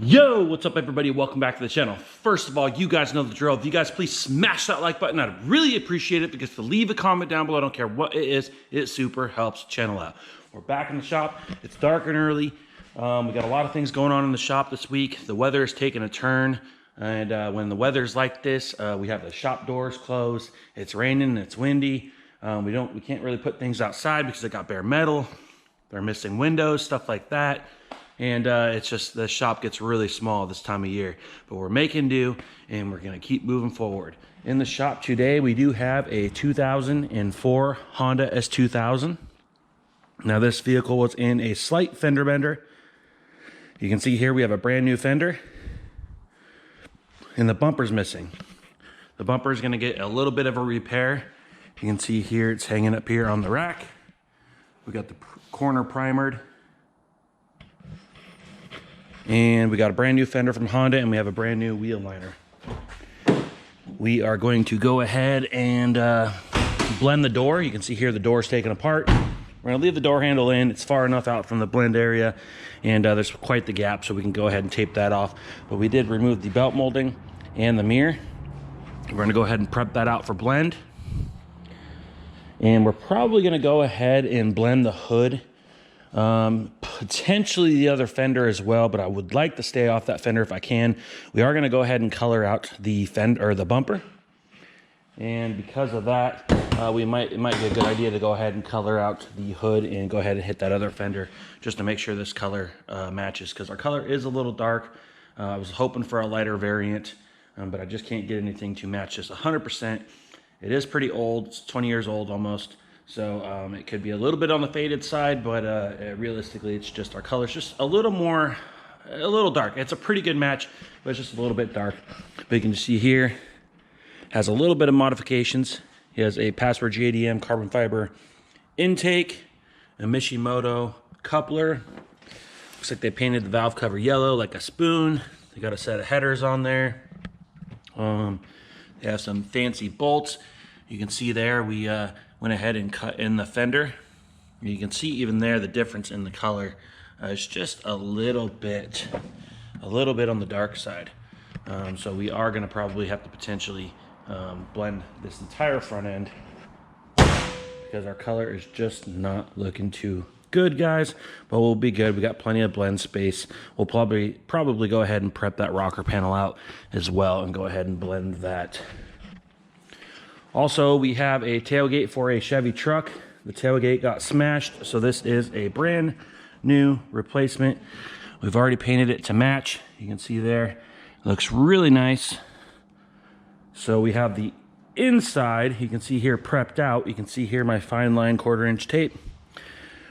Yo, what's up everybody? Welcome back to the channel. First of all, you guys know the drill. If you guys please smash that like button, I'd really appreciate it, because to leave a comment down below, I don't care what it is, it super helps the channel out. We're back in the shop. It's dark and early. We got a lot of things going on in the shop this week. The weather is taking a turn, and when the weather's like this, we have the shop doors closed. It's raining, it's windy. We can't really put things outside because it got bare metal. They're missing windows, stuff like that. And it's just, the shop gets really small this time of year, but we're making do and we're gonna keep moving forward. In the shop today, we do have a 2004 Honda S2000. Now this vehicle was in a slight fender bender. You can see here we have a brand new fender and the bumper's missing. The bumper is gonna get a little bit of a repair. You can see here it's hanging up here on the rack. We got the corner primered. And we got a brand new fender from Honda, and we have a brand new wheel liner. We are going to go ahead and blend the door. You can see here the door is taken apart. We're gonna leave the door handle in. It's far enough out from the blend area, and there's quite the gap, so we can go ahead and tape that off. But we did remove the belt molding and the mirror. We're gonna go ahead and prep that out for blend. And we're probably gonna go ahead and blend the hood. Potentially the other fender as well, but I would like to stay off that fender if I can. We are going to go ahead and color out the fender or the bumper, and because of that, it might be a good idea to go ahead and color out the hood and go ahead and hit that other fender just to make sure this color matches, because our color is a little dark. I was hoping for a lighter variant, but I just can't get anything to match this 100%. It is pretty old. It's 20 years old almost. So it could be a little bit on the faded side, but realistically, it's just our color's just a little dark. It's a pretty good match, but it's just a little bit dark. But you can see here, has a little bit of modifications. He has a Password JDM carbon fiber intake, a Mishimoto coupler. Looks like they painted the valve cover yellow like a spoon. They got a set of headers on there. They have some fancy bolts. You can see there, we went ahead and cut in the fender. You can see even there the difference in the color. It's just a little bit on the dark side. So we are going to probably have to potentially blend this entire front end, because our color is just not looking too good, guys. But we'll be good. We got plenty of blend space. We'll probably go ahead and prep that rocker panel out as well and go ahead and blend that. Also, we have a tailgate for a Chevy Truck. The tailgate got smashed, so this is a brand new replacement. We've already painted it to match. You can see there, it looks really nice. So we have the inside, you can see here prepped out. You can see here my fine line 1/4" tape.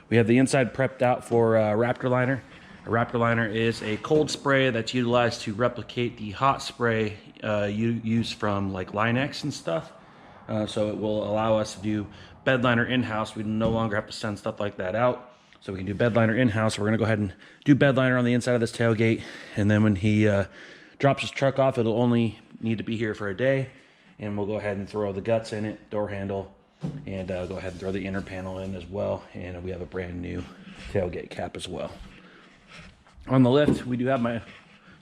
We have the inside prepped out for Raptor liner. A Raptor liner is a cold spray that's utilized to replicate the hot spray you use from like Line-X and stuff. So it will allow us to do bed liner in-house. We no longer have to send stuff like that out. So we can do bed liner in-house. We're gonna go ahead and do bed liner on the inside of this tailgate. And then when he drops his truck off, it'll only need to be here for a day. And we'll go ahead and throw the guts in it, door handle, and go ahead and throw the inner panel in as well. And we have a brand new tailgate cap as well. On the lift, we do have my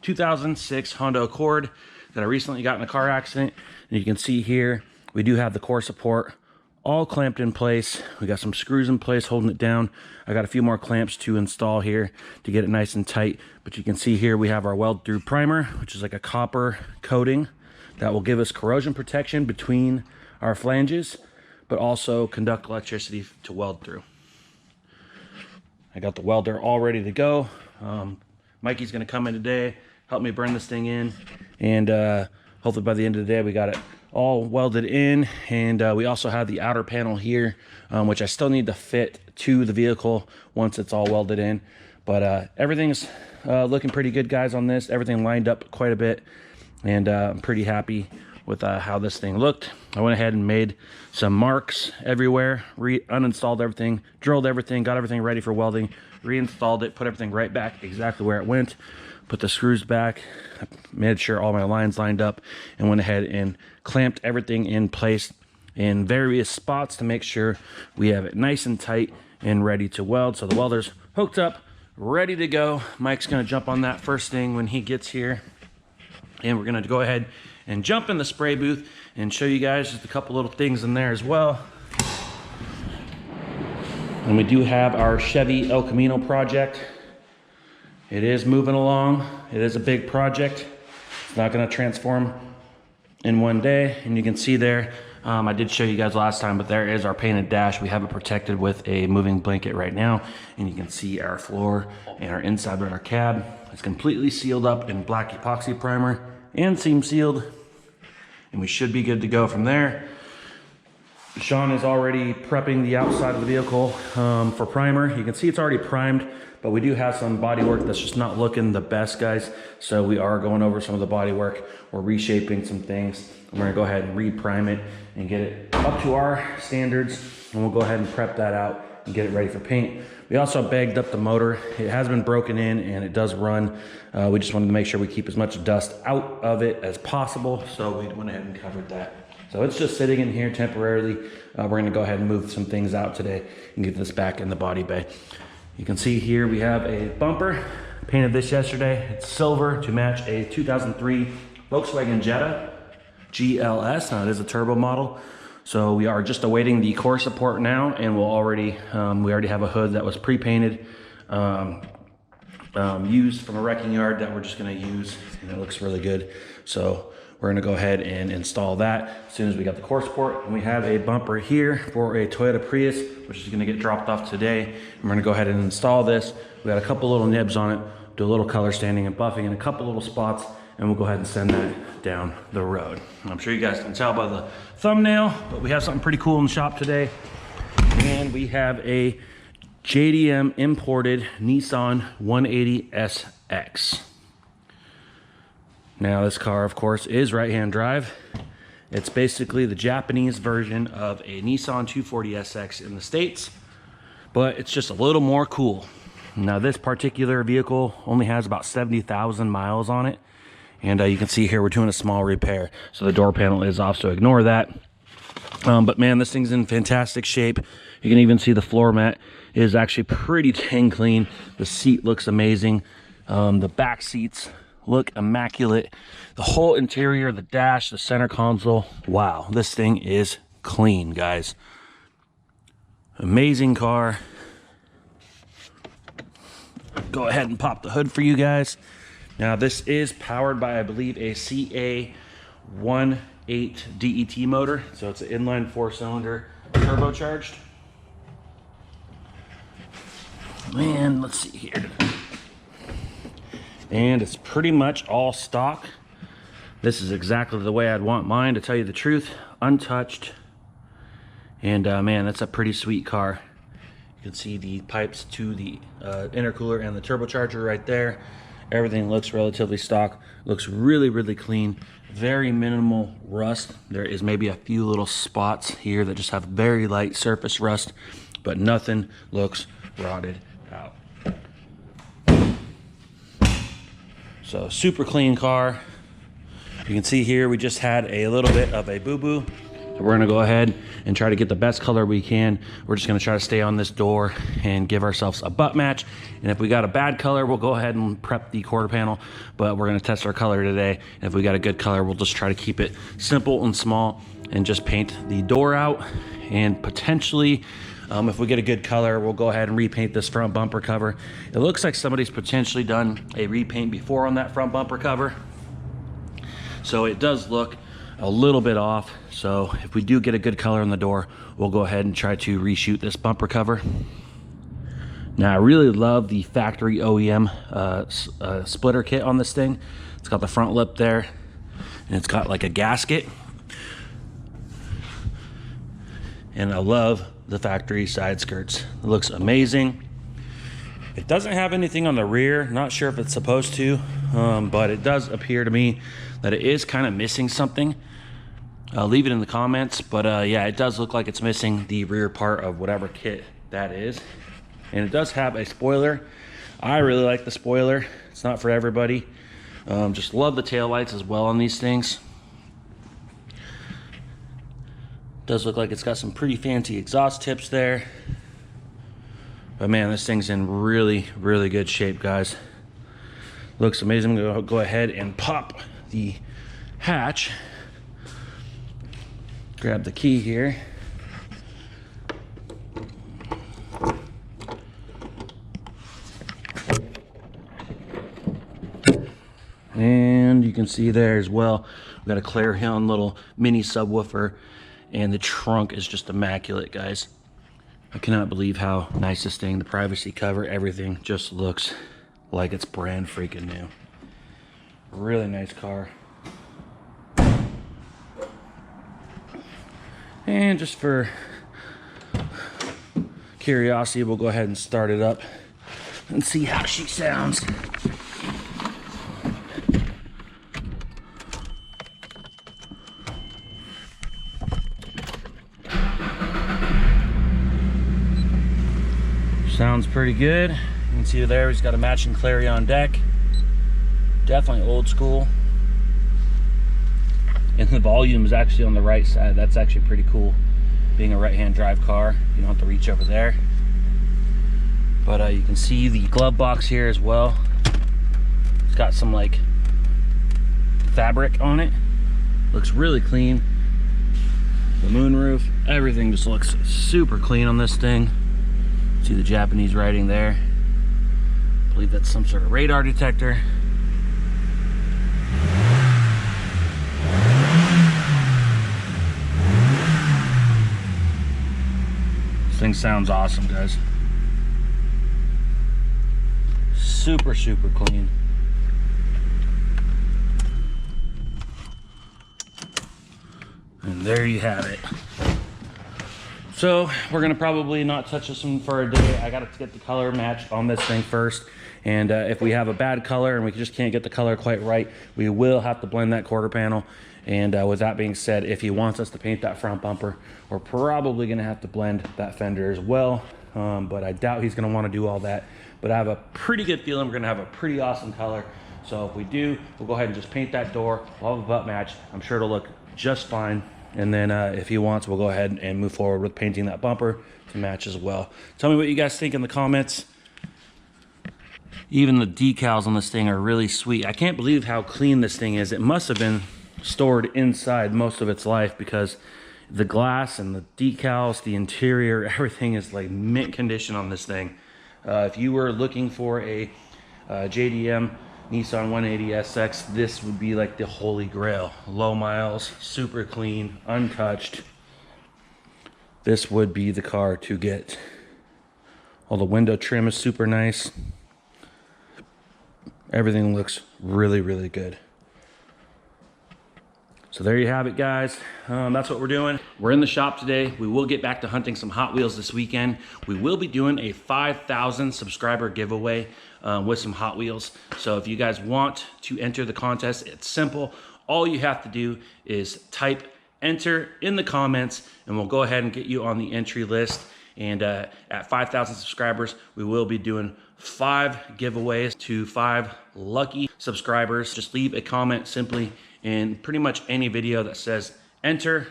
2006 Honda Accord that I recently got in a car accident. And you can see here, we do have the core support all clamped in place. We got some screws in place holding it down. I got a few more clamps to install here to get it nice and tight. But you can see here we have our weld through primer, which is like a copper coating that will give us corrosion protection between our flanges, but also conduct electricity to weld through. I got the welder all ready to go. Mikey's gonna come in today, help me burn this thing in, and hopefully by the end of the day we got it all welded in. And we also have the outer panel here, which I still need to fit to the vehicle once it's all welded in. But everything's looking pretty good, guys, on this. Everything lined up quite a bit, and I'm pretty happy with how this thing looked. I went ahead and made some marks everywhere, uninstalled everything, drilled everything, got everything ready for welding, reinstalled it, put everything right back exactly where it went, put the screws back, made sure all my lines lined up, and went ahead and clamped everything in place in various spots to make sure we have it nice and tight and ready to weld. So the welder's hooked up, ready to go. Mike's gonna jump on that first thing when he gets here. And we're gonna go ahead and jump in the spray booth and show you guys just a couple little things in there as well. And we do have our Chevy El Camino project. It is moving along. It is a big project. It's not gonna transform in one day. And you can see there, I did show you guys last time, but there is our painted dash. We have it protected with a moving blanket right now. And you can see our floor and our inside of our cab. It's completely sealed up in black epoxy primer and seam sealed. And we should be good to go from there. Sean is already prepping the outside of the vehicle for primer. You can see it's already primed, but we do have some body work that's just not looking the best, guys. So we are going over some of the body work. We're reshaping some things. We're gonna go ahead and re-prime it and get it up to our standards. And we'll go ahead and prep that out and get it ready for paint. We also bagged up the motor. It has been broken in and it does run. We just wanted to make sure we keep as much dust out of it as possible. So we went ahead and covered that. So it's just sitting in here temporarily. We're gonna go ahead and move some things out today and get this back in the body bay. You can see here we have a bumper. Painted this yesterday. It's silver to match a 2003 Volkswagen Jetta GLS. Now it is a turbo model. So we are just awaiting the core support now, and we already have a hood that was pre-painted, used from a wrecking yard that we're just gonna use, and it looks really good. So we're gonna go ahead and install that as soon as we got the core support. And we have a bumper here for a Toyota Prius, which is gonna get dropped off today. And we're gonna go ahead and install this. We got a couple little nibs on it, do a little color standing and buffing in a couple little spots, and we'll go ahead and send that down the road. I'm sure you guys can tell by the thumbnail, but we have something pretty cool in the shop today. And we have a JDM imported Nissan 180Sx. Now this car, of course, is right-hand drive. It's basically the Japanese version of a Nissan 240SX in the States, but it's just a little more cool. Now this particular vehicle only has about 70,000 miles on it. And you can see here we're doing a small repair. So the door panel is off, so ignore that. But man, this thing's in fantastic shape. You can even see the floor mat is actually pretty dang clean. The seat looks amazing. The back seats look immaculate. The whole interior, the dash, the center console. Wow, this thing is clean, guys. Amazing car. Go ahead and pop the hood for you guys. Now this is powered by, I believe, a CA18 DET motor. So it's an inline 4-cylinder turbocharged. And let's see here. And it's pretty much all stock. This is exactly the way I'd want mine, to tell you the truth, untouched. And man, that's a pretty sweet car. You can see the pipes to the intercooler and the turbocharger right there. Everything looks relatively stock, looks really, really clean, very minimal rust. There is maybe a few little spots here that just have very light surface rust, but nothing looks rotted out. So super clean car. You can see here we just had a little bit of a boo-boo. So we're gonna go ahead and try to get the best color we can. We're just gonna try to stay on this door and give ourselves a butt match. And if we got a bad color, we'll go ahead and prep the quarter panel, but we're gonna test our color today. And if we got a good color, we'll just try to keep it simple and small and just paint the door out. And potentially, if we get a good color, we'll go ahead and repaint this front bumper cover. It looks like somebody's potentially done a repaint before on that front bumper cover. So it does look a little bit off. So if we do get a good color in the door, we'll go ahead and try to reshoot this bumper cover. Now I really love the factory OEM splitter kit on this thing. It's got the front lip there, and it's got like a gasket. And I love the factory side skirts. It looks amazing. It doesn't have anything on the rear. Not sure if it's supposed to, but it does appear to me that it is kind of missing something. Leave it in the comments, but yeah, it does look like it's missing the rear part of whatever kit that is. And it does have a spoiler. I really like the spoiler. It's not for everybody. Just love the taillights as well on these things. Does look like it's got some pretty fancy exhaust tips there. But man, this thing's in really, really good shape, guys. Looks amazing. I'm gonna go ahead and pop the hatch. Grab the key here. And you can see there as well, we've got a Clarion little mini subwoofer, and the trunk is just immaculate, guys. I cannot believe how nice this thing, the privacy cover, everything just looks like it's brand freaking new. Really nice car. And just for curiosity, we'll go ahead and start it up and see how she sounds. Sounds pretty good. You can see there, he's got a matching Clarion deck. Definitely old school. And the volume is actually on the right side. That's actually pretty cool. Being a right-hand drive car, you don't have to reach over there. But you can see the glove box here as well. It's got some like fabric on it. Looks really clean. The moonroof, everything just looks super clean on this thing. See the Japanese writing there. I believe that's some sort of radar detector. This thing sounds awesome, guys. Super, super clean. And there you have it. So we're gonna probably not touch this one for a day. I gotta get the color matched on this thing first. And if we have a bad color and we just can't get the color quite right, we will have to blend that quarter panel. And with that being said, if he wants us to paint that front bumper, we're probably gonna have to blend that fender as well. But I doubt he's gonna wanna do all that. But I have a pretty good feeling we're gonna have a pretty awesome color. So if we do, we'll go ahead and just paint that door. We'll have a butt match. I'm sure it'll look just fine. And then if he wants, we'll go ahead and move forward with painting that bumper to match as well. Tell me what you guys think in the comments. Even the decals on this thing are really sweet. I can't believe how clean this thing is. It must have been stored inside most of its life, because the glass and the decals, the interior, everything is like mint condition on this thing. If you were looking for a JDM Nissan 180Sx, this would be like the holy grail. Low miles, super clean, untouched. This would be the car to get. All the window trim is super nice. Everything looks really, really good. So there you have it, guys. That's what we're doing. We're in the shop today. We will get back to hunting some Hot Wheels this weekend. We will be doing a 5,000 subscriber giveaway with some Hot Wheels. So if you guys want to enter the contest, it's simple. All you have to do is type enter in the comments, and we'll go ahead and get you on the entry list. And at 5,000 subscribers, we will be doing 5 giveaways to 5 lucky subscribers. Just leave a comment simply in pretty much any video that says enter,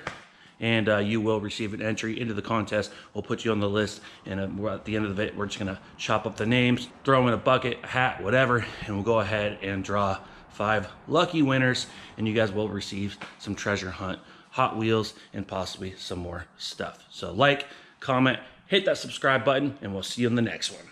and you will receive an entry into the contest. We'll put you on the list, and at the end of it, we're just gonna chop up the names, throw them in a bucket, a hat, whatever, and we'll go ahead and draw 5 lucky winners, and you guys will receive some treasure hunt Hot Wheels and possibly some more stuff. So like, comment, hit that subscribe button, and we'll see you in the next one.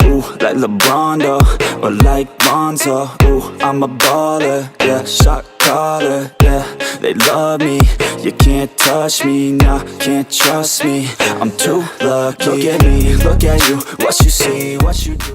Ooh, like LeBron, though, or like Bonzo. Ooh, I'm a baller, yeah, shot caller, yeah. They love me, you can't touch me, nah, can't trust me. I'm too lucky. Look at me, look at you, what you see, what you do.